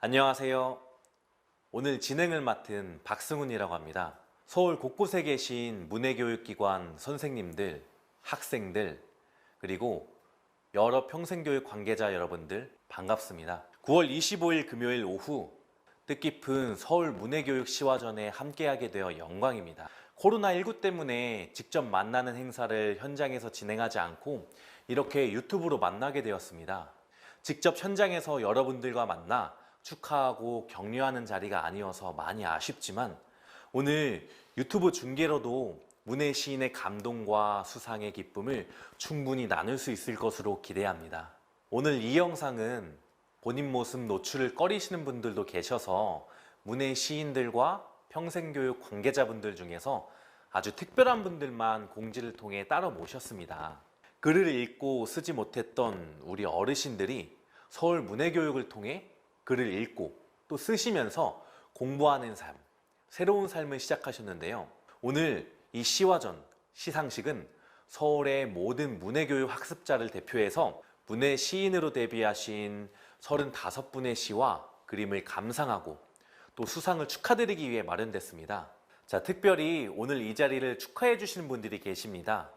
안녕하세요. 오늘 진행을 맡은 박승훈이라고 합니다. 서울 곳곳에 계신 문해교육기관 선생님들, 학생들, 그리고 여러 평생교육 관계자 여러분들 반갑습니다. 9월 25일 금요일 오후 뜻깊은 서울 문해교육 시화전에 함께하게 되어 영광입니다. 코로나19 때문에 직접 만나는 행사를 현장에서 진행하지 않고 이렇게 유튜브로 만나게 되었습니다. 직접 현장에서 여러분들과 만나 축하하고 격려하는 자리가 아니어서 많이 아쉽지만 오늘 유튜브 중계로도 문해 시인의 감동과 수상의 기쁨을 충분히 나눌 수 있을 것으로 기대합니다. 오늘 이 영상은 본인 모습 노출을 꺼리시는 분들도 계셔서 문해 시인들과 평생교육 관계자분들 중에서 아주 특별한 분들만 공지를 통해 따로 모셨습니다. 글을 읽고 쓰지 못했던 우리 어르신들이 서울 문해교육을 통해 글을 읽고 또 쓰시면서 공부하는 삶, 새로운 삶을 시작하셨는데요. 오늘 이 시화전, 시상식은 서울의 모든 문해교육 학습자를 대표해서 문해 시인으로 데뷔하신 35분의 시와 그림을 감상하고 또 수상을 축하드리기 위해 마련됐습니다. 자, 특별히 오늘 이 자리를 축하해 주시는 분들이 계십니다.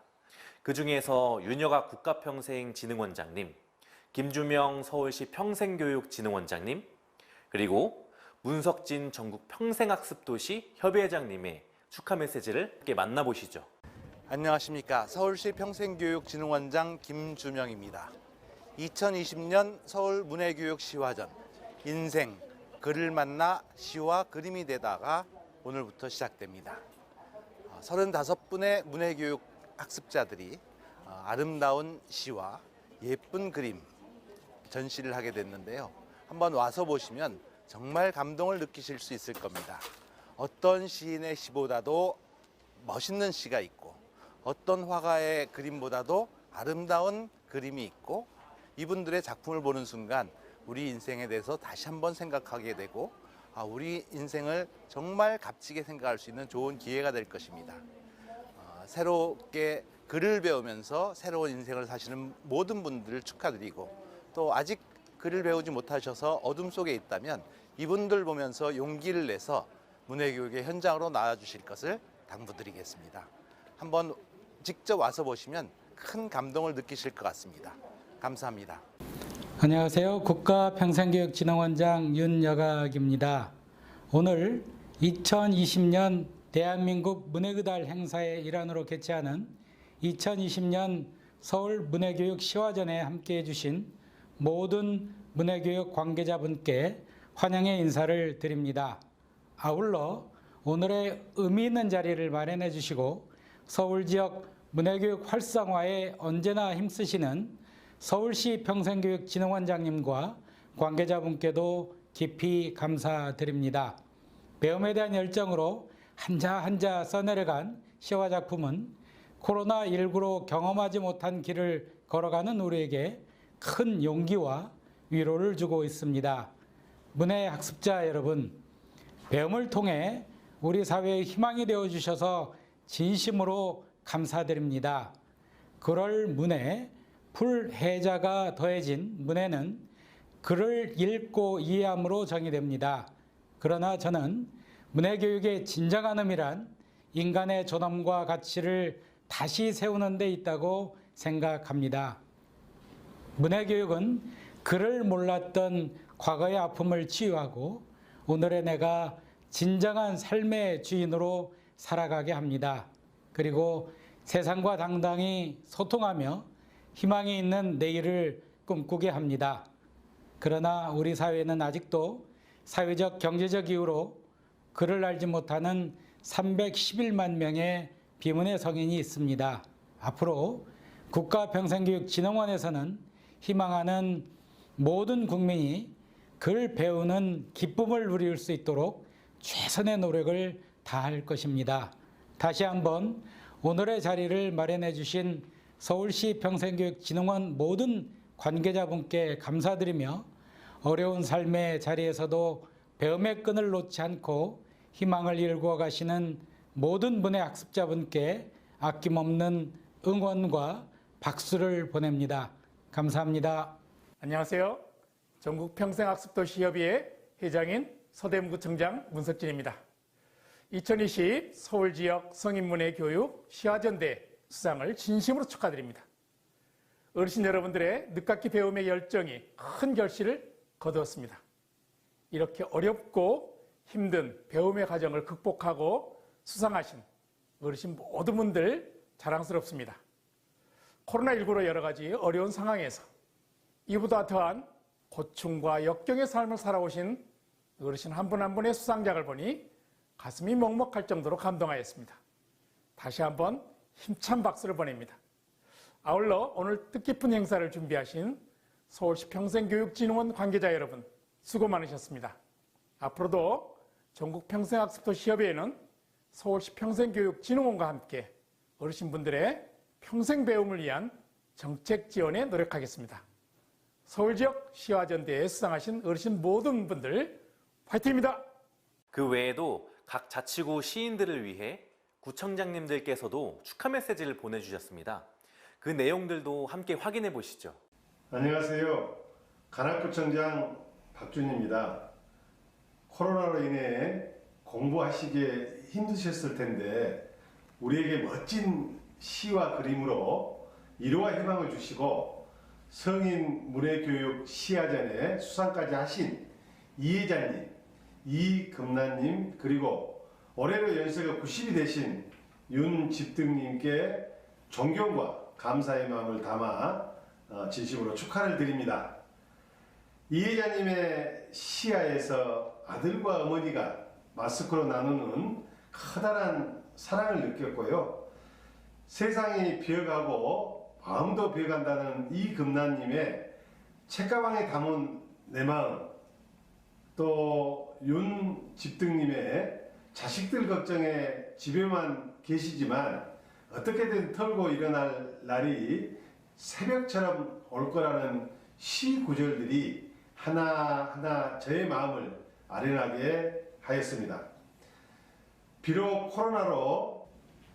그 중에서 윤여가 국가평생진흥원장님, 김주명 서울시 평생교육진흥원장님, 그리고 문석진 전국 평생학습도시 협의회장님의 축하 메시지를 함께 만나보시죠. 안녕하십니까. 서울시 평생교육진흥원장 김주명입니다. 2020년 서울 문해교육 시화전 인생 글을 만나 시와 그림이 되다가 오늘부터 시작됩니다. 35분의 문해교육 학습자들이 아름다운 시와 예쁜 그림 전시를 하게 됐는데요. 한번 와서 보시면 정말 감동을 느끼실 수 있을 겁니다. 어떤 시인의 시보다도 멋있는 시가 있고 어떤 화가의 그림보다도 아름다운 그림이 있고 이분들의 작품을 보는 순간 우리 인생에 대해서 다시 한번 생각하게 되고 우리 인생을 정말 값지게 생각할 수 있는 좋은 기회가 될 것입니다. 새롭게 글을 배우면서 새로운 인생을 사시는 모든 분들을 축하드리고 또 아직 글을 배우지 못하셔서 어둠 속에 있다면 이분들 보면서 용기를 내서 문해교육의 현장으로 나와주실 것을 당부드리겠습니다. 한번 직접 와서 보시면 큰 감동을 느끼실 것 같습니다. 감사합니다. 안녕하세요. 국가평생교육진흥원장 윤여각입니다. 오늘 2020년 대한민국 문해그달 행사의 일환으로 개최하는 2020년 서울 문해교육 시화전에 함께해 주신 모든 문해교육 관계자분께 환영의 인사를 드립니다. 아울러 오늘의 의미 있는 자리를 마련해 주시고 서울 지역 문해교육 활성화에 언제나 힘쓰시는 서울시 평생교육진흥원장님과 관계자분께도 깊이 감사드립니다. 배움에 대한 열정으로 한자 한자 써내려간 시화 작품은 코로나19로 경험하지 못한 길을 걸어가는 우리에게 큰 용기와 위로를 주고 있습니다. 문해 학습자 여러분, 배움을 통해 우리 사회의 희망이 되어주셔서 진심으로 감사드립니다. 그럴 문해, 풀해자가 더해진 문해는 글을 읽고 이해함으로 정의됩니다. 그러나 저는 문해교육의 진정한 의미란 인간의 존엄과 가치를 다시 세우는 데 있다고 생각합니다. 문해교육은 글을 몰랐던 과거의 아픔을 치유하고 오늘의 내가 진정한 삶의 주인으로 살아가게 합니다. 그리고 세상과 당당히 소통하며 희망이 있는 내일을 꿈꾸게 합니다. 그러나 우리 사회는 아직도 사회적 경제적 이유로 글을 알지 못하는 311만 명의 비문의 성인이 있습니다. 앞으로 국가평생교육진흥원에서는 희망하는 모든 국민이 글 배우는 기쁨을 누릴 수 있도록 최선의 노력을 다할 것입니다. 다시 한번 오늘의 자리를 마련해 주신 서울시 평생교육진흥원 모든 관계자분께 감사드리며 어려운 삶의 자리에서도 배움의 끈을 놓지 않고 희망을 일구어 가시는 모든 분의 학습자분께 아낌없는 응원과 박수를 보냅니다. 감사합니다. 안녕하세요. 전국 평생학습도시협의회 회장인 서대문구청장 문석진입니다. 2020 서울지역 성인문예교육 시화전대 수상을 진심으로 축하드립니다. 어르신 여러분들의 늦깎이 배움의 열정이 큰 결실을 거두었습니다. 이렇게 어렵고 힘든 배움의 과정을 극복하고 수상하신 어르신 모든 분들 자랑스럽습니다. 코로나19로 여러 가지 어려운 상황에서 이보다 더한 고충과 역경의 삶을 살아오신 어르신 한 분 한 분의 수상작을 보니 가슴이 먹먹할 정도로 감동하였습니다. 다시 한번 힘찬 박수를 보냅니다. 아울러 오늘 뜻깊은 행사를 준비하신 서울시 평생교육진흥원 관계자 여러분 수고 많으셨습니다. 앞으로도 전국 평생학습도시협의회는 서울시 평생교육진흥원과 함께 어르신분들의 평생 배움을 위한 정책 지원에 노력하겠습니다. 서울지역 시화전대에 수상하신 어르신 모든 분들 화이팅입니다. 그 외에도 각 자치구 시인들을 위해 구청장님들께서도 축하 메시지를 보내주셨습니다. 그 내용들도 함께 확인해 보시죠. 안녕하세요. 관악구청장 박준입니다. 코로나로 인해 공부하시기에 힘드셨을 텐데 우리에게 멋진 시와 그림으로 위로와 희망을 주시고 성인 문예교육 시화전에 수상까지 하신 이혜자님, 이금란님, 그리고 올해로 연세가 90이 되신 윤집등님께 존경과 감사의 마음을 담아 진심으로 축하를 드립니다. 이혜자님의 시야에서 아들과 어머니가 마스크로 나누는 커다란 사랑을 느꼈고요. 세상이 비어가고 마음도 비어간다는 이금란님의 책가방에 담은 내 마음, 또 윤집등님의 자식들 걱정에 집에만 계시지만 어떻게든 털고 일어날 날이 새벽처럼 올 거라는 시 구절들이 하나하나 저의 마음을 아련하게 하였습니다. 비록 코로나로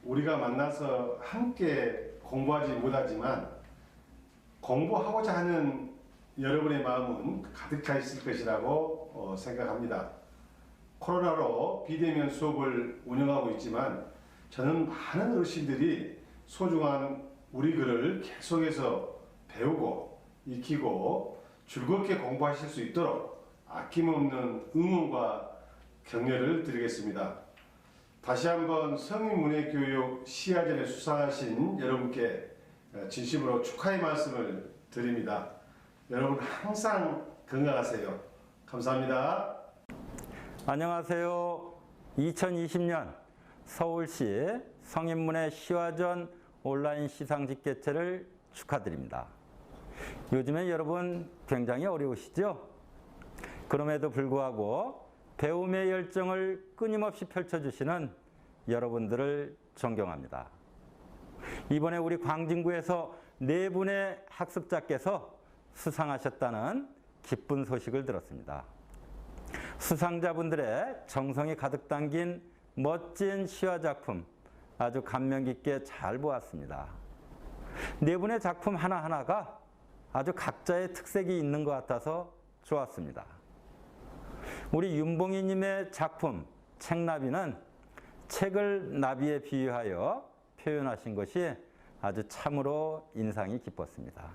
우리가 만나서 함께 공부하지 못하지만 공부하고자 하는 여러분의 마음은 가득 있을 것이라고 생각합니다. 코로나로 비대면 수업을 운영하고 있지만 저는 많은 어르신들이 소중한 우리 글을 계속해서 배우고 익히고 즐겁게 공부하실 수 있도록 아낌없는 응원과 격려를 드리겠습니다. 다시 한번 성인문예교육 시화전에 수상하신 여러분께 진심으로 축하의 말씀을 드립니다. 여러분 항상 건강하세요. 감사합니다. 안녕하세요. 2020년 서울시 성인문예 시화전 온라인 시상식 개최를 축하드립니다. 요즘에 여러분 굉장히 어려우시죠? 그럼에도 불구하고 배움의 열정을 끊임없이 펼쳐주시는 여러분들을 존경합니다. 이번에 우리 광진구에서 4분의 학습자께서 수상하셨다는 기쁜 소식을 들었습니다. 수상자분들의 정성이 가득 담긴 멋진 시화작품 아주 감명 깊게 잘 보았습니다. 4분의 작품 하나하나가 아주 각자의 특색이 있는 것 같아서 좋았습니다. 우리 윤봉희님의 작품 책나비는 책을 나비에 비유하여 표현하신 것이 아주 참으로 인상이 깊었습니다.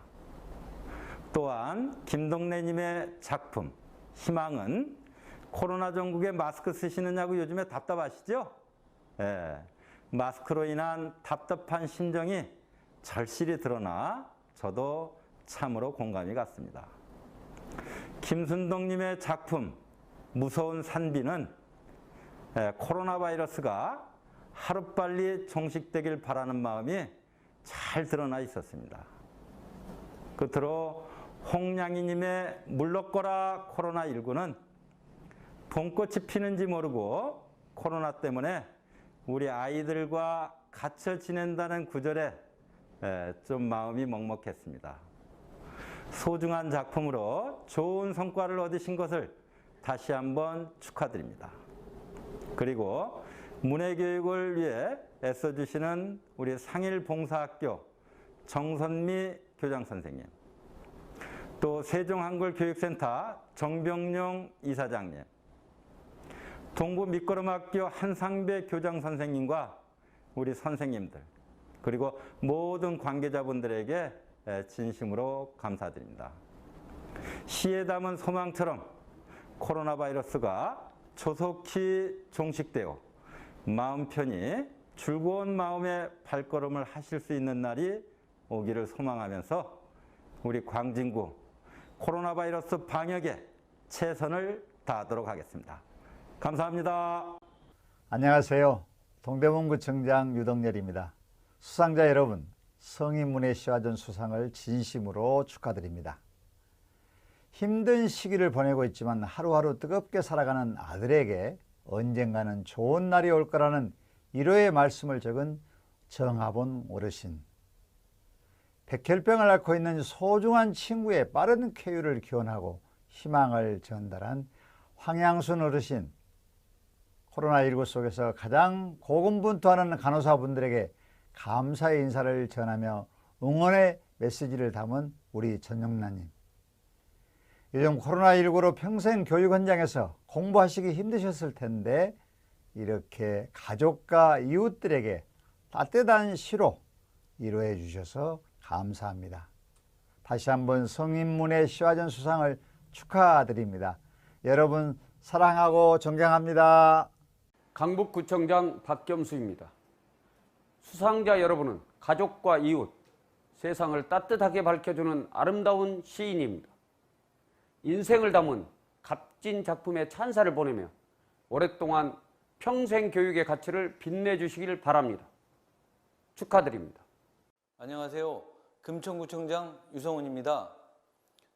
또한 김동래님의 작품 희망은 코로나 전국에 마스크 쓰시느냐고 요즘에 답답하시죠? 예, 마스크로 인한 답답한 심정이 절실히 드러나 저도 참으로 공감이 갔습니다. 김순동님의 작품 무서운 산비는 코로나 바이러스가 하루빨리 종식되길 바라는 마음이 잘 드러나 있었습니다. 끝으로 홍량이님의 물러거라 코로나19는 봄꽃이 피는지 모르고 코로나 때문에 우리 아이들과 갇혀 지낸다는 구절에 좀 마음이 먹먹했습니다. 소중한 작품으로 좋은 성과를 얻으신 것을 다시 한번 축하드립니다. 그리고 문예교육을 위해 애써주시는 우리 상일봉사학교 정선미 교장선생님, 또 세종한글교육센터 정병용 이사장님, 동부 밑거름학교 한상배 교장 선생님과 우리 선생님들, 그리고 모든 관계자분들에게 진심으로 감사드립니다. 시에 담은 소망처럼 코로나 바이러스가 조속히 종식되어 마음 편히 즐거운 마음의 발걸음을 하실 수 있는 날이 오기를 소망하면서 우리 광진구 코로나 바이러스 방역에 최선을 다하도록 하겠습니다. 감사합니다. 안녕하세요. 동대문구청장 유덕열입니다. 수상자 여러분, 성인문예 시화전 수상을 진심으로 축하드립니다. 힘든 시기를 보내고 있지만 하루하루 뜨겁게 살아가는 아들에게 언젠가는 좋은 날이 올 거라는 위로의 말씀을 적은 정하본 어르신, 백혈병을 앓고 있는 소중한 친구의 빠른 쾌유를 기원하고 희망을 전달한 황양순 어르신, 코로나19 속에서 가장 고군분투하는 간호사분들에게 감사의 인사를 전하며 응원의 메시지를 담은 우리 전영란님, 요즘 코로나19로 평생 교육 현장에서 공부하시기 힘드셨을 텐데 이렇게 가족과 이웃들에게 따뜻한 시로 위로해 주셔서 감사합니다. 다시 한번 성인문예 시화전 수상을 축하드립니다. 여러분 사랑하고 존경합니다. 강북구청장 박겸수입니다. 수상자 여러분은 가족과 이웃, 세상을 따뜻하게 밝혀주는 아름다운 시인입니다. 인생을 담은 값진 작품의 찬사를 보내며 오랫동안 평생 교육의 가치를 빛내주시길 바랍니다. 축하드립니다. 안녕하세요. 금천구청장 유성훈입니다.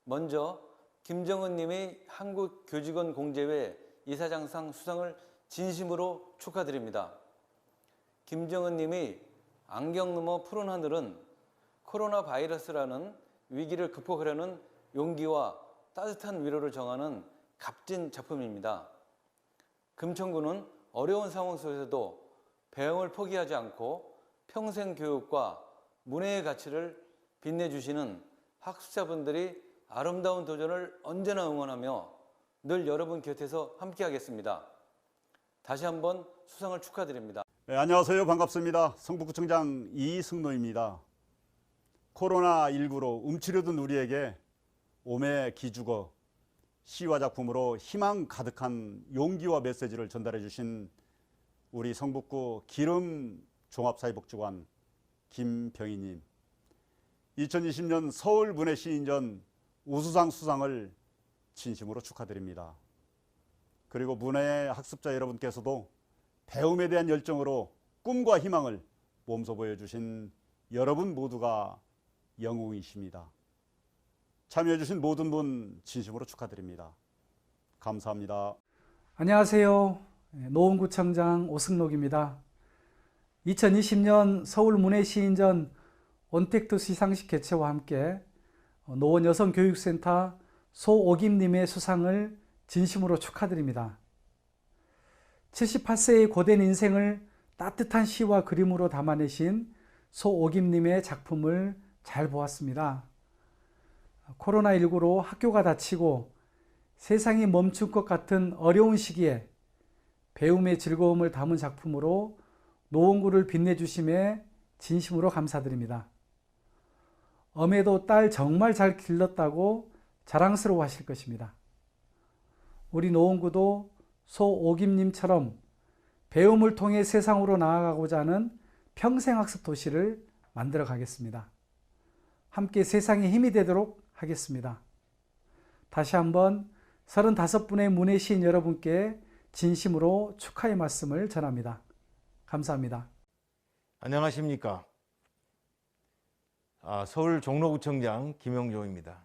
먼저 김정은 님의 한국교직원 공제회 이사장상 수상을 진심으로 축하드립니다. 김정은 님의 안경 너머 푸른 하늘은 코로나 바이러스라는 위기를 극복하려는 용기와 따뜻한 위로를 정하는 값진 작품입니다. 금천구는 어려운 상황 속에서도 배움을 포기하지 않고 평생 교육과 문예의 가치를 빛내주시는 학습자분들이 아름다운 도전을 언제나 응원하며 늘 여러분 곁에서 함께하겠습니다. 다시 한번 수상을 축하드립니다. 네, 안녕하세요. 반갑습니다. 성북구청장 이승노입니다. 코로나19로 움츠려든 우리에게 오매 기죽어 시와 작품으로 희망 가득한 용기와 메시지를 전달해 주신 우리 성북구 기름 종합사회복지관 김병희님, 2020년 서울 문예시인전 우수상 수상을 진심으로 축하드립니다. 그리고 문예 학습자 여러분께서도 배움에 대한 열정으로 꿈과 희망을 몸소 보여주신 여러분 모두가 영웅이십니다. 참여해주신 모든 분 진심으로 축하드립니다. 감사합니다. 안녕하세요. 노원구청장 오승록입니다. 2020년 서울문예시인전 온택트 시상식 개최와 함께 노원여성교육센터 소오김님의 수상을 진심으로 축하드립니다. 78세의 고된 인생을 따뜻한 시와 그림으로 담아내신 소오김님의 작품을 잘 보았습니다. 코로나19로 학교가 닫히고 세상이 멈춘 것 같은 어려운 시기에 배움의 즐거움을 담은 작품으로 노원구를 빛내주심에 진심으로 감사드립니다. 엄해도 딸 정말 잘 길렀다고 자랑스러워 하실 것입니다. 우리 노원구도 소오김님처럼 배움을 통해 세상으로 나아가고자 하는 평생학습 도시를 만들어 가겠습니다. 함께 세상에 힘이 되도록 하겠습니다. 다시 한번 35분의 문예시인 여러분께 진심으로 축하의 말씀을 전합니다. 감사합니다. 안녕하십니까. 서울 종로구청장 김영종입니다.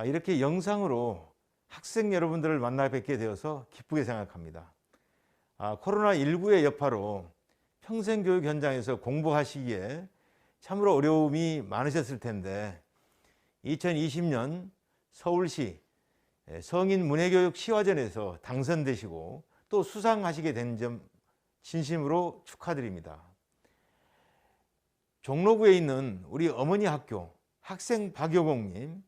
이렇게 영상으로 학생 여러분들을 만나 뵙게 되어서 기쁘게 생각합니다. 코로나19의 여파로 평생교육 현장에서 공부하시기에 참으로 어려움이 많으셨을 텐데 2020년 서울시 성인 문예교육 시화전에서 당선되시고 또 수상하시게 된 점 진심으로 축하드립니다. 종로구에 있는 우리 어머니 학교 학생 박여공님,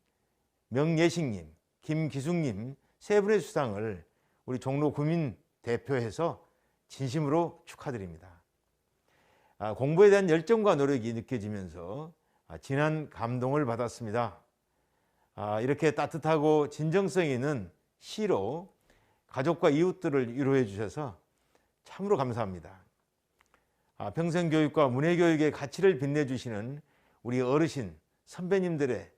명예식님, 김기숙님 세 분의 수상을 우리 종로 구민 대표해서 진심으로 축하드립니다. 공부에 대한 열정과 노력이 느껴지면서 진한 감동을 받았습니다. 이렇게 따뜻하고 진정성 있는 시로 가족과 이웃들을 위로해 주셔서 참으로 감사합니다. 평생교육과 문해교육의 가치를 빛내주시는 우리 어르신, 선배님들의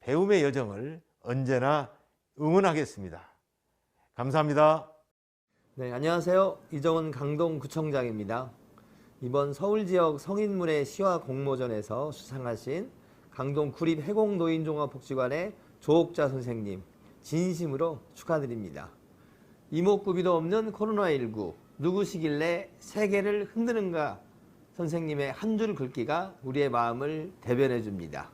배움의 여정을 언제나 응원하겠습니다. 감사합니다. 네, 안녕하세요. 이정훈 강동구청장입니다. 이번 서울지역 성인문예 시화 공모전에서 수상하신 강동 구립해공노인종합복지관의 조옥자 선생님 진심으로 축하드립니다. 이목구비도 없는 코로나19 누구시길래 세계를 흔드는가 선생님의 한 줄 글귀가 우리의 마음을 대변해 줍니다.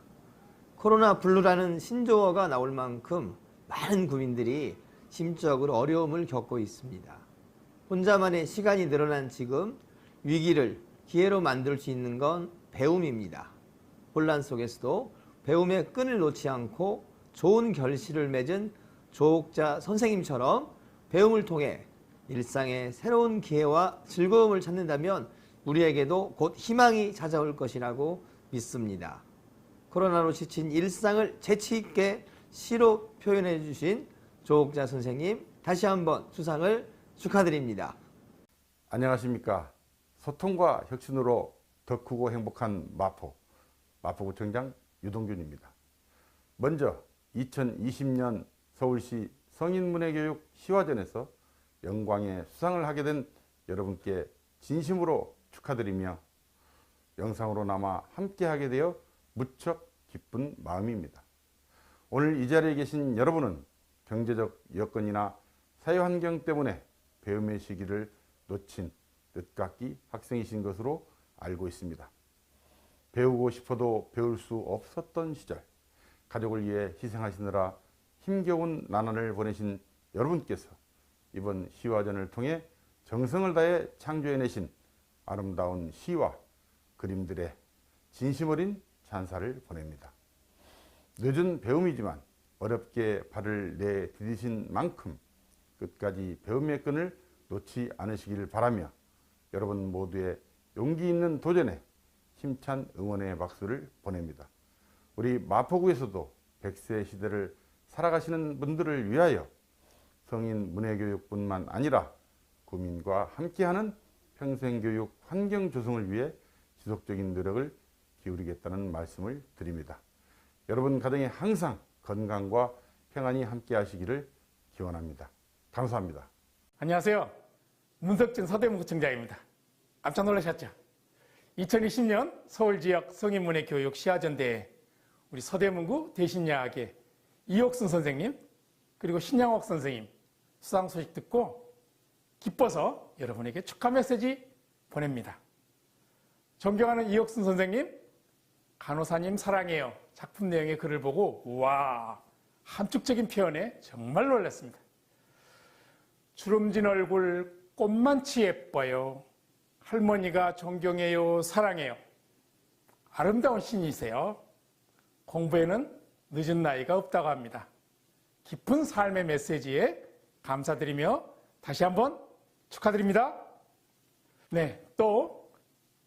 코로나 블루라는 신조어가 나올 만큼 많은 국민들이 심적으로 어려움을 겪고 있습니다. 혼자만의 시간이 늘어난 지금 위기를 기회로 만들 수 있는 건 배움입니다. 혼란 속에서도 배움의 끈을 놓지 않고 좋은 결실을 맺은 조옥자 선생님처럼 배움을 통해 일상의 새로운 기회와 즐거움을 찾는다면 우리에게도 곧 희망이 찾아올 것이라고 믿습니다. 코로나로 지친 일상을 재치 있게 시로 표현해 주신 조옥자 선생님 다시 한번 수상을 축하드립니다. 안녕하십니까. 소통과 혁신으로 더 크고 행복한 마포구청장 유동균입니다. 먼저 2020년 서울시 성인문예교육 시화전에서 영광의 수상을 하게 된 여러분께 진심으로 축하드리며 영상으로 남아 함께하게 되어 무척 기쁜 마음입니다. 오늘 이 자리에 계신 여러분은 경제적 여건이나 사회환경 때문에 배움의 시기를 놓친 늦깎이 학생이신 것으로 알고 있습니다. 배우고 싶어도 배울 수 없었던 시절 가족을 위해 희생하시느라 힘겨운 나날을 보내신 여러분께서 이번 시화전을 통해 정성을 다해 창조해내신 아름다운 시와 그림들의 진심 어린 찬사를 보냅니다. 늦은 배움이지만 어렵게 발을 내디디신 만큼 끝까지 배움의 끈을 놓지 않으시길 바라며 여러분 모두의 용기 있는 도전에 힘찬 응원의 박수를 보냅니다. 우리 마포구에서도 100세 시대를 살아가시는 분들을 위하여 성인 문예교육뿐만 아니라 국민과 함께하는 평생교육 환경 조성을 위해 지속적인 노력을 기울이겠다는 말씀을 드립니다. 여러분 가정에 항상 건강과 평안이 함께 하시기를 기원합니다. 감사합니다. 안녕하세요. 문석진 서대문구청장입니다. 깜짝 놀라셨죠? 2020년 서울지역 성인문예교육 시화전대회 우리 서대문구 대신야학의 이옥순 선생님 그리고 신양옥 선생님 수상 소식 듣고 기뻐서 여러분에게 축하 메시지 보냅니다. 존경하는 이옥순 선생님, 간호사님 사랑해요 작품 내용의 글을 보고 우와 함축적인 표현에 정말 놀랐습니다. 주름진 얼굴 꽃만치 예뻐요. 할머니가 존경해요 사랑해요. 아름다운 신이세요. 공부에는 늦은 나이가 없다고 합니다. 깊은 삶의 메시지에 감사드리며 다시 한번 축하드립니다. 네, 또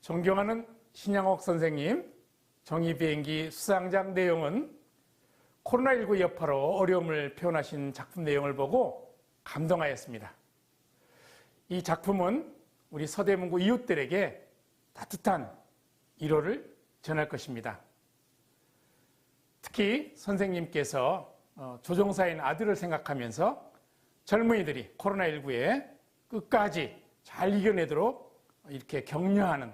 존경하는 신양옥 선생님 정의비행기 수상작 내용은 코로나19 여파로 어려움을 표현하신 작품 내용을 보고 감동하였습니다. 이 작품은 우리 서대문구 이웃들에게 따뜻한 위로를 전할 것입니다. 특히 선생님께서 조종사인 아들을 생각하면서 젊은이들이 코로나19에 끝까지 잘 이겨내도록 이렇게 격려하는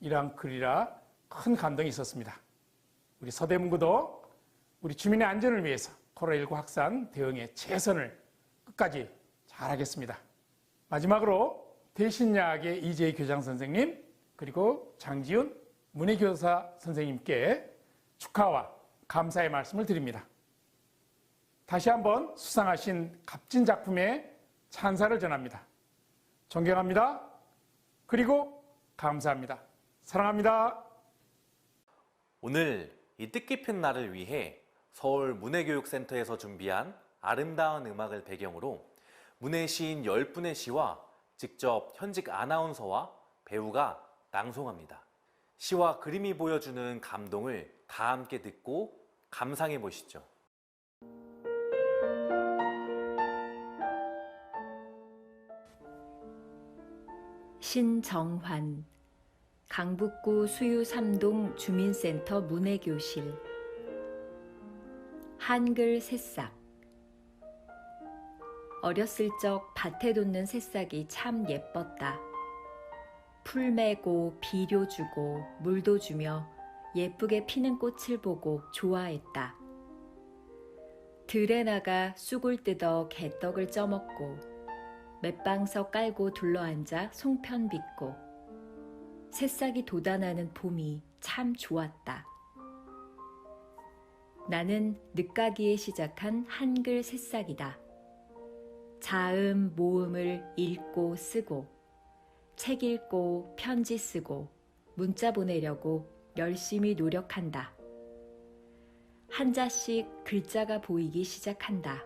이러한 글이라 큰 감동이 있었습니다. 우리 서대문구도 우리 주민의 안전을 위해서 코로나19 확산 대응에 최선을 끝까지 잘하겠습니다. 마지막으로 대신야학의 이재희 교장 선생님 그리고 장지훈 문예교사 선생님께 축하와 감사의 말씀을 드립니다. 다시 한번 수상하신 값진 작품에 찬사를 전합니다. 존경합니다. 그리고 감사합니다. 사랑합니다. 오늘 이 뜻깊은 날을 위해 서울 문해교육센터에서 준비한 아름다운 음악을 배경으로 문해 시인 10분의 시와 직접 현직 아나운서와 배우가 낭송합니다. 시와 그림이 보여주는 감동을 다 함께 듣고 감상해 보시죠. 신정환, 강북구 수유 3동 주민센터 문해교실. 한글 새싹. 어렸을 적 밭에 돋는 새싹이 참 예뻤다. 풀 메고 비료 주고 물도 주며 예쁘게 피는 꽃을 보고 좋아했다. 들에 나가 쑥을 뜯어 개떡을 쪄먹고 맷방석 깔고 둘러앉아 송편 빚고 새싹이 돋아나는 봄이 참 좋았다. 나는 늦가기에 시작한 한글 새싹이다. 자음, 모음을 읽고 쓰고 책 읽고 편지 쓰고 문자 보내려고 열심히 노력한다. 한자씩 글자가 보이기 시작한다.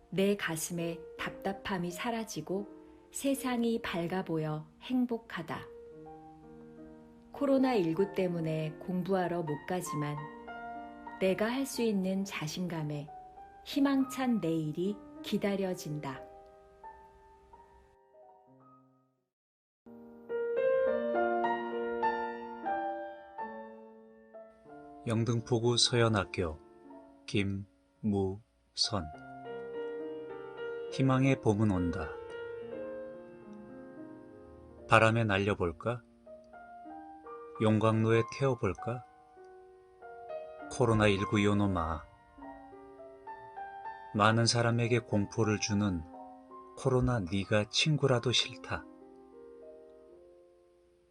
내 가슴에 답답함이 사라지고 세상이 밝아 보여 행복하다. 코로나19 때문에 공부하러 못 가지만 내가 할 수 있는 자신감에 희망찬 내일이 기다려진다. 영등포구 서연학교 김무선. 희망의 봄은 온다. 바람에 날려볼까? 용광로에 태워볼까? 코로나19 요놈아. 많은 사람에게 공포를 주는 코로나 네가 친구라도 싫다.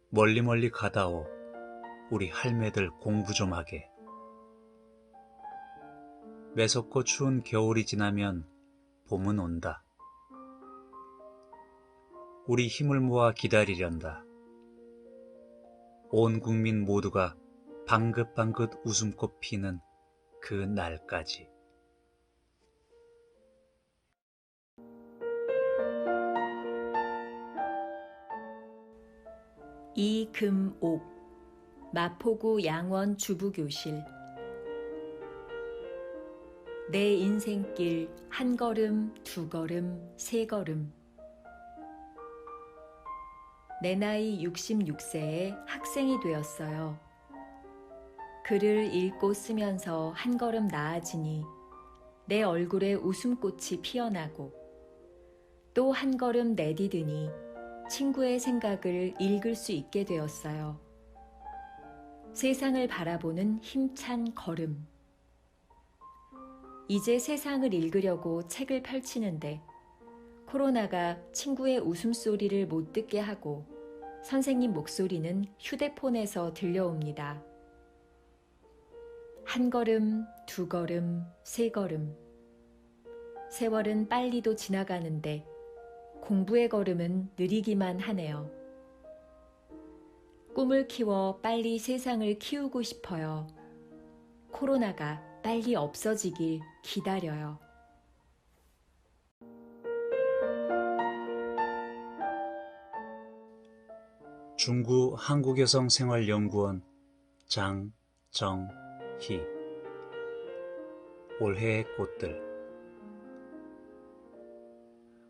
멀리 가다오. 우리 할매들 공부 좀 하게. 매섭고 추운 겨울이 지나면 봄은 온다. 우리 힘을 모아 기다리련다. 온 국민 모두가 방긋방긋 웃음꽃 피는 그 날까지. 이금옥, 마포구 양원 주부교실. 내 인생길 한 걸음, 두 걸음, 세 걸음. 내 나이 66세에 학생이 되었어요. 글을 읽고 쓰면서 한 걸음 나아지니 내 얼굴에 웃음꽃이 피어나고 또 한 걸음 내디드니 친구의 생각을 읽을 수 있게 되었어요. 세상을 바라보는 힘찬 걸음. 이제 세상을 읽으려고 책을 펼치는데 코로나가 친구의 웃음소리를 못 듣게 하고 선생님 목소리는 휴대폰에서 들려옵니다. 한 걸음, 두 걸음, 세 걸음. 세월은 빨리도 지나가는데 공부의 걸음은 느리기만 하네요. 꿈을 키워 빨리 세상을 키우고 싶어요. 코로나가 빨리 없어지길 기다려요. 중구 한국여성생활연구원 장정희. 올해의 꽃들.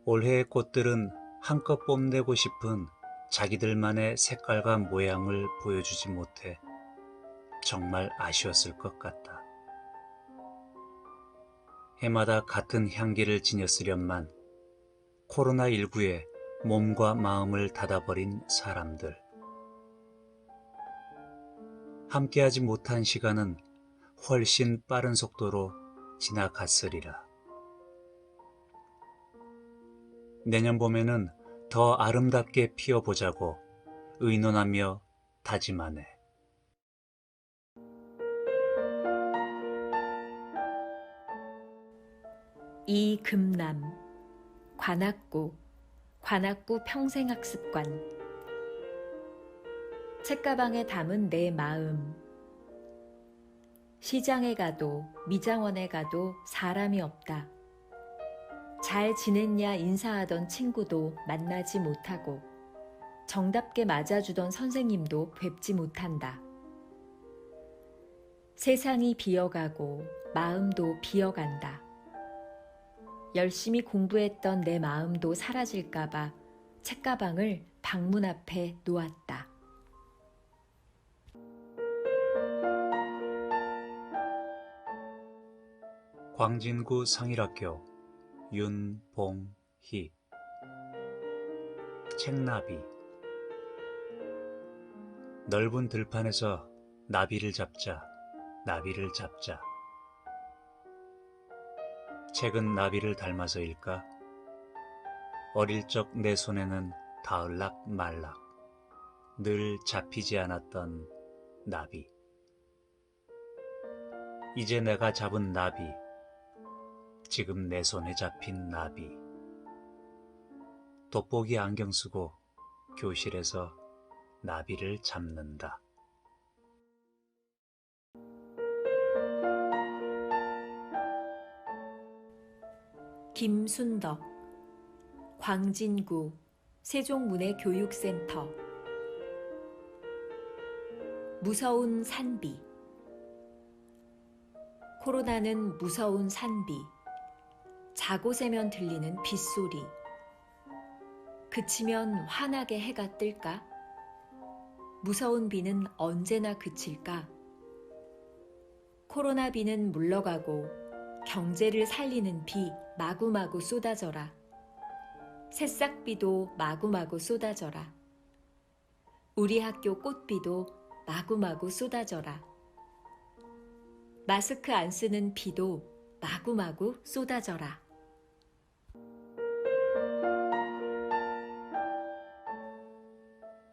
올해의 꽃들은 한껏 뽐내고 싶은 자기들만의 색깔과 모양을 보여주지 못해 정말 아쉬웠을 것 같다. 해마다 같은 향기를 지녔으련만 코로나19에 몸과 마음을 닫아버린 사람들. 함께하지 못한 시간은 훨씬 빠른 속도로 지나갔으리라. 내년 봄에는 더 아름답게 피어보자고 의논하며 다짐하네. 이금남, 관악구 평생학습관. 책가방에 담은 내 마음. 시장에 가도 미장원에 가도 사람이 없다. 잘 지냈냐 인사하던 친구도 만나지 못하고 정답게 맞아주던 선생님도 뵙지 못한다. 세상이 비어가고 마음도 비어간다. 열심히 공부했던 내 마음도 사라질까봐 책가방을 방문 앞에 놓았다. 광진구 상일학교 윤봉희. 책나비. 넓은 들판에서 나비를 잡자, 나비를 잡자. 책은 나비를 닮아서일까? 어릴 적 내 손에는 닿을락 말락, 늘 잡히지 않았던 나비. 이제 내가 잡은 나비, 지금 내 손에 잡힌 나비. 돋보기 안경 쓰고 교실에서 나비를 잡는다. 김순덕, 광진구 세종문예교육센터. 무서운 산비. 코로나는 무서운 산비. 자고 새면 들리는 빗소리. 그치면 환하게 해가 뜰까? 무서운 비는 언제나 그칠까? 코로나 비는 물러가고 경제를 살리는 비 마구마구 쏟아져라. 새싹비도 마구마구 쏟아져라. 우리 학교 꽃비도 마구마구 쏟아져라. 마스크 안 쓰는 비도 마구마구 쏟아져라.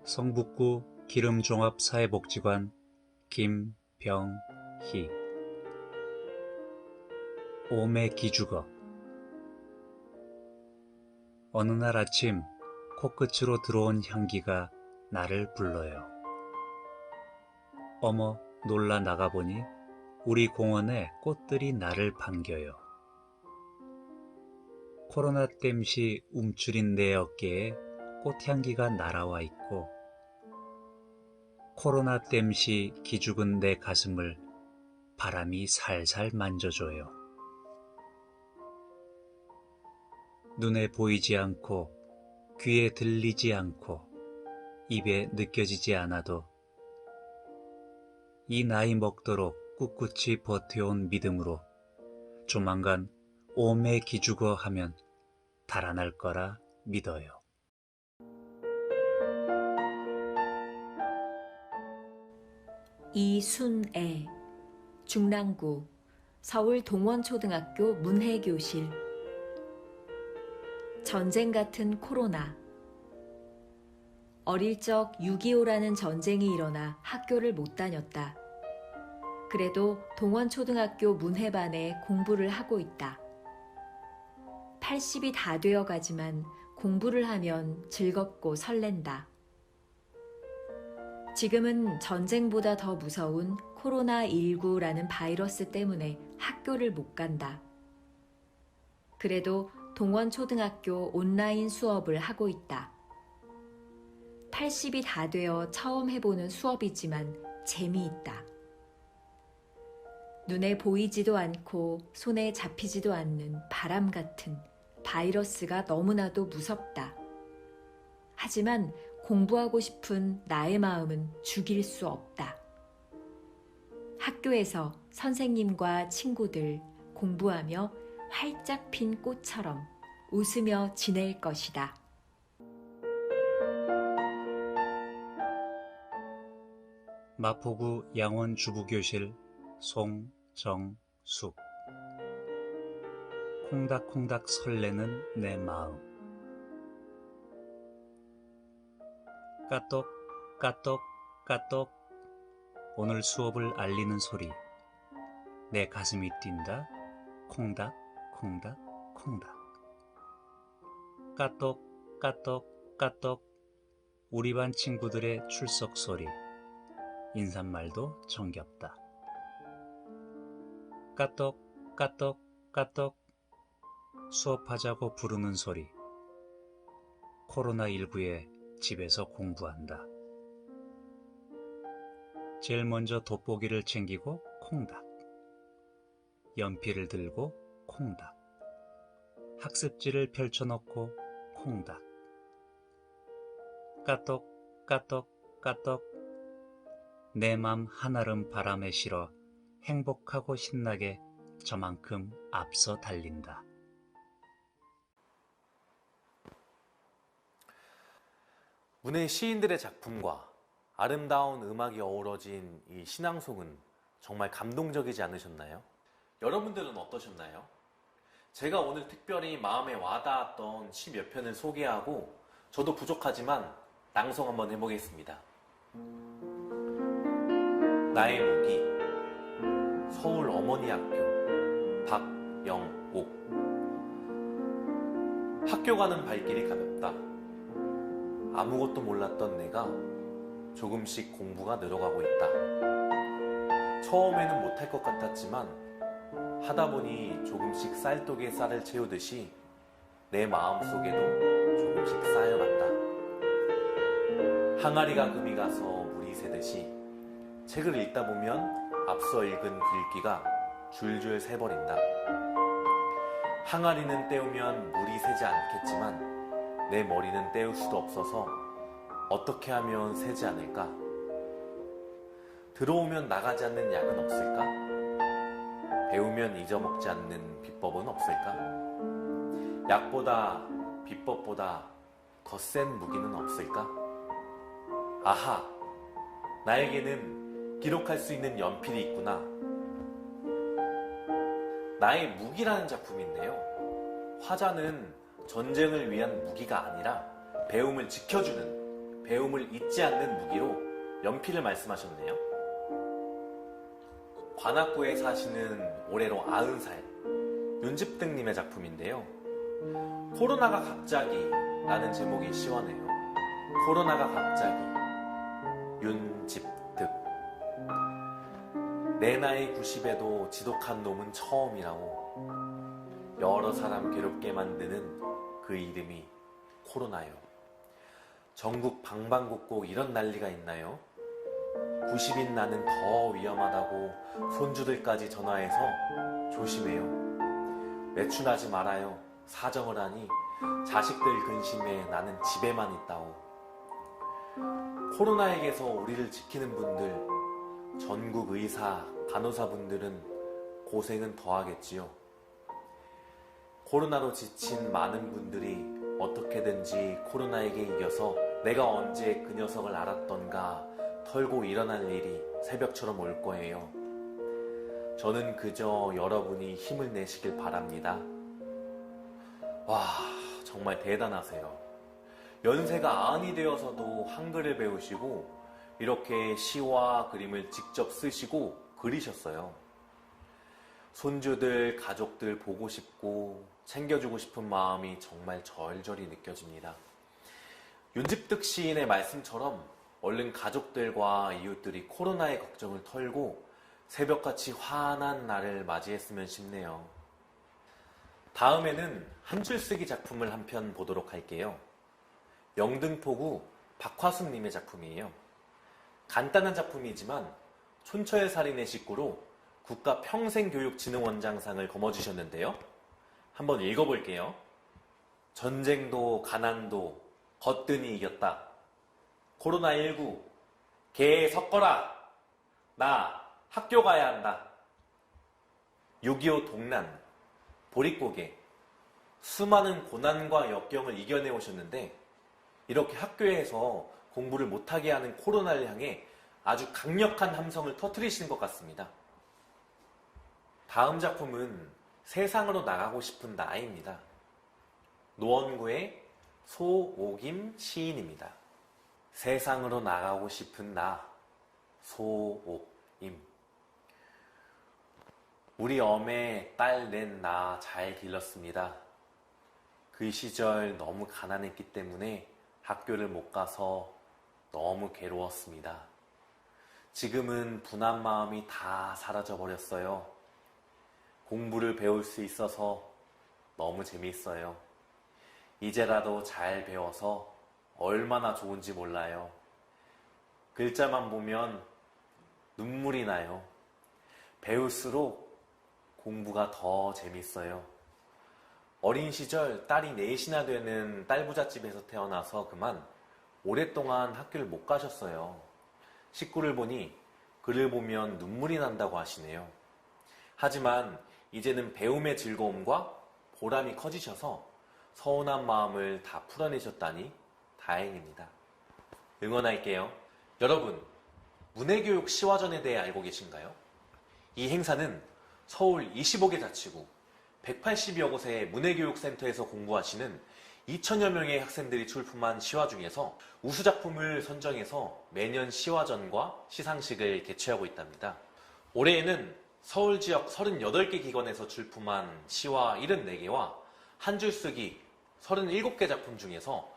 성북구 기름종합사회복지관 김병희. 오메 기죽어. 어느 날 아침 코끝으로 들어온 향기가 나를 불러요. 어머, 놀라 나가보니 우리 공원에 꽃들이 나를 반겨요. 코로나 땜시 움츠린 내 어깨에 꽃향기가 날아와 있고, 코로나 땜시 기죽은 내 가슴을 바람이 살살 만져줘요. 눈에 보이지 않고 귀에 들리지 않고 입에 느껴지지 않아도 이 나이 먹도록 꿋꿋이 버텨온 믿음으로 조만간 오메 기죽어 하면 달아날 거라 믿어요. 이순애, 중랑구 서울 동원초등학교 문해교실. 전쟁 같은 코로나. 어릴 적 6.25라는 전쟁이 일어나 학교를 못 다녔다. 그래도 동원초등학교 문해반에 공부를 하고 있다. 80이 다 되어 가지만 공부를 하면 즐겁고 설렌다. 지금은 전쟁보다 더 무서운 코로나19라는 바이러스 때문에 학교를 못 간다. 그래도 동원초등학교 온라인 수업을 하고 있다. 80이 다 되어 처음 해보는 수업이지만 재미있다. 눈에 보이지도 않고 손에 잡히지도 않는 바람 같은 바이러스가 너무나도 무섭다. 하지만 공부하고 싶은 나의 마음은 죽일 수 없다. 학교에서 선생님과 친구들 공부하며 활짝 핀 꽃처럼 웃으며 지낼 것이다. 마포구 양원주부교실 송정숙. 콩닥콩닥 설레는 내 마음. 까똑 까똑 까똑. 오늘 수업을 알리는 소리. 내 가슴이 뛴다. 콩닥 콩닥 콩닥. 까똑 까똑 까똑. 우리 반 친구들의 출석 소리. 인사말도 정겹다. 까똑 까똑 까똑 수업하자고 부르는 소리. 코로나19에 집에서 공부한다. 제일 먼저 돋보기를 챙기고 콩닥. 연필을 들고 콩닥. 학습지를 펼쳐놓고 콩닥. 까똑 까똑 까똑. 내 맘 한아름 바람에 실어 행복하고 신나게 저만큼 앞서 달린다. 문의 시인들의 작품과 아름다운 음악이 어우러진 이 신앙송은 정말 감동적이지 않으셨나요? 여러분들은 어떠셨나요? 제가 오늘 특별히 마음에 와닿았던 시몇 편을 소개하고 저도 부족하지만 낭송 한번 해보겠습니다. 나의 무기 서울 어머니학교 박영옥. 학교 가는 발길이 가볍다. 아무것도 몰랐던 내가 조금씩 공부가 늘어가고 있다. 처음에는 못할 것 같았지만 하다 보니 조금씩 쌀독에 쌀을 채우듯이 내 마음속에도 조금씩 쌓여간다. 항아리가 금이 가서 물이 새듯이 책을 읽다 보면 앞서 읽은 글귀가 줄줄 새버린다. 항아리는 때우면 물이 새지 않겠지만 내 머리는 때울 수도 없어서 어떻게 하면 새지 않을까? 들어오면 나가지 않는 약은 없을까? 배우면 잊어먹지 않는 비법은 없을까? 약보다 비법보다 더 센 무기는 없을까? 아하! 나에게는 기록할 수 있는 연필이 있구나. 나의 무기라는 작품인데요. 화자는 전쟁을 위한 무기가 아니라 배움을 지켜주는, 배움을 잊지 않는 무기로 연필을 말씀하셨네요. 관악구에 사시는 올해로 90살 윤집득님의 작품인데요. 코로나가 갑자기 라는 제목이 시원해요. 코로나가 갑자기. 윤집득. 내 나이 90에도 지독한 놈은 처음이라고. 여러 사람 괴롭게 만드는 그 이름이 코로나요. 전국 방방곡곡 이런 난리가 있나요? 90인 나는 더 위험하다고 손주들까지 전화해서 조심해요. 외출하지 말아요. 사정을 하니 자식들 근심에 나는 집에만 있다오. 코로나에게서 우리를 지키는 분들, 전국 의사, 간호사분들은 고생은 더하겠지요. 코로나로 지친 많은 분들이 어떻게든지 코로나에게 이겨서 내가 언제 그 녀석을 알았던가 털고 일어날 일이 새벽처럼 올 거예요. 저는 그저 여러분이 힘을 내시길 바랍니다. 와, 정말 대단하세요. 연세가 90이 되어서도 한글을 배우시고 이렇게 시와 그림을 직접 쓰시고 그리셨어요. 손주들, 가족들 보고 싶고 챙겨주고 싶은 마음이 정말 절절히 느껴집니다. 윤집득 시인의 말씀처럼 얼른 가족들과 이웃들이 코로나의 걱정을 털고 새벽같이 환한 날을 맞이했으면 싶네요. 다음에는 한 줄 쓰기 작품을 한 편 보도록 할게요. 영등포구 박화숙님의 작품이에요. 간단한 작품이지만 촌철 살인의 식구로 국가평생교육진흥원장상을 거머쥐셨는데요. 한번 읽어볼게요. 전쟁도 가난도 거뜬히 이겼다. 코로나19 개 섞어라. 나 학교 가야 한다. 6.25 동란, 보릿고개, 수많은 고난과 역경을 이겨내 오셨는데 이렇게 학교에서 공부를 못하게 하는 코로나를 향해 아주 강력한 함성을 터뜨리시는 것 같습니다. 다음 작품은 세상으로 나가고 싶은 나입니다. 노원구의 소옥임 시인입니다. 세상으로 나가고 싶은 나, 소옥임. 우리 엄의 딸 낸 나 잘 길렀습니다. 그 시절 너무 가난했기 때문에 학교를 못 가서 너무 괴로웠습니다. 지금은 분한 마음이 다 사라져 버렸어요. 공부를 배울 수 있어서 너무 재미있어요. 이제라도 잘 배워서 얼마나 좋은지 몰라요. 글자만 보면 눈물이 나요. 배울수록 공부가 더 재밌어요. 어린 시절 딸이 넷이나 되는 딸부잣집에서 태어나서 그만 오랫동안 학교를 못 가셨어요. 식구를 보니 글을 보면 눈물이 난다고 하시네요. 하지만 이제는 배움의 즐거움과 보람이 커지셔서 서운한 마음을 다 풀어내셨다니 다행입니다. 응원할게요. 여러분, 문해교육 시화전에 대해 알고 계신가요? 이 행사는 서울 25개 자치구 180여 곳의 문해교육센터에서 공부하시는 2천여 명의 학생들이 출품한 시화 중에서 우수작품을 선정해서 매년 시화전과 시상식을 개최하고 있답니다. 올해에는 서울 지역 38개 기관에서 출품한 시화 74개와 한 줄 쓰기 37개 작품 중에서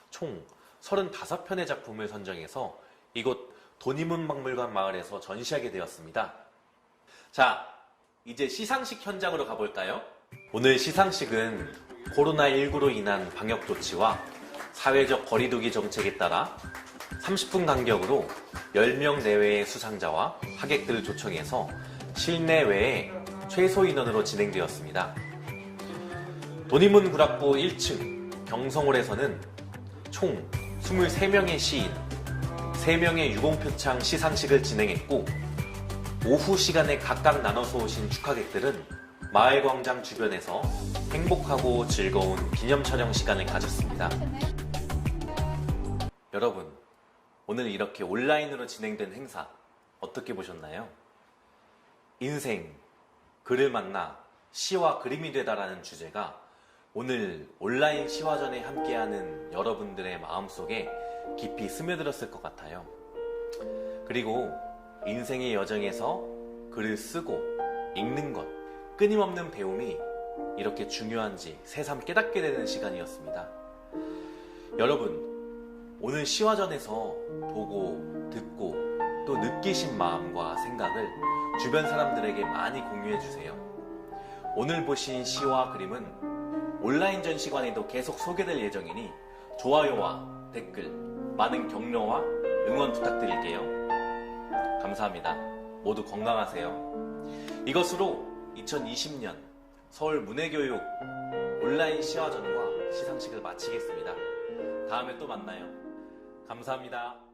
총 35편의 작품을 선정해서 이곳 도니문박물관 마을에서 전시하게 되었습니다. 자, 이제 시상식 현장으로 가볼까요? 오늘 시상식은 코로나19로 인한 방역 조치와 사회적 거리두기 정책에 따라 30분 간격으로 10명 내외의 수상자와 하객들을 초청해서 실내외에 최소 인원으로 진행되었습니다. 도니문 구락부 1층 경성홀에서는 총 23명의 시인, 3명의 유공표창 시상식을 진행했고, 오후 시간에 각각 나눠서 오신 축하객들은 마을광장 주변에서 행복하고 즐거운 기념 촬영 시간을 가졌습니다. 여러분, 오늘 이렇게 온라인으로 진행된 행사 어떻게 보셨나요? 인생, 글을 만나 시와 그림이 되다라는 주제가 오늘 온라인 시화전에 함께하는 여러분들의 마음속에 깊이 스며들었을 것 같아요. 그리고 인생의 여정에서 글을 쓰고 읽는 것, 끊임없는 배움이 이렇게 중요한지 새삼 깨닫게 되는 시간이었습니다. 여러분, 오늘 시화전에서 보고 듣고 또 느끼신 마음과 생각을 주변 사람들에게 많이 공유해 주세요. 오늘 보신 시와 그림은 온라인 전시관에도 계속 소개될 예정이니 좋아요와 댓글, 많은 격려와 응원 부탁드릴게요. 감사합니다. 모두 건강하세요. 이것으로 2020년 서울 문해교육 온라인 시화전과 시상식을 마치겠습니다. 다음에 또 만나요. 감사합니다.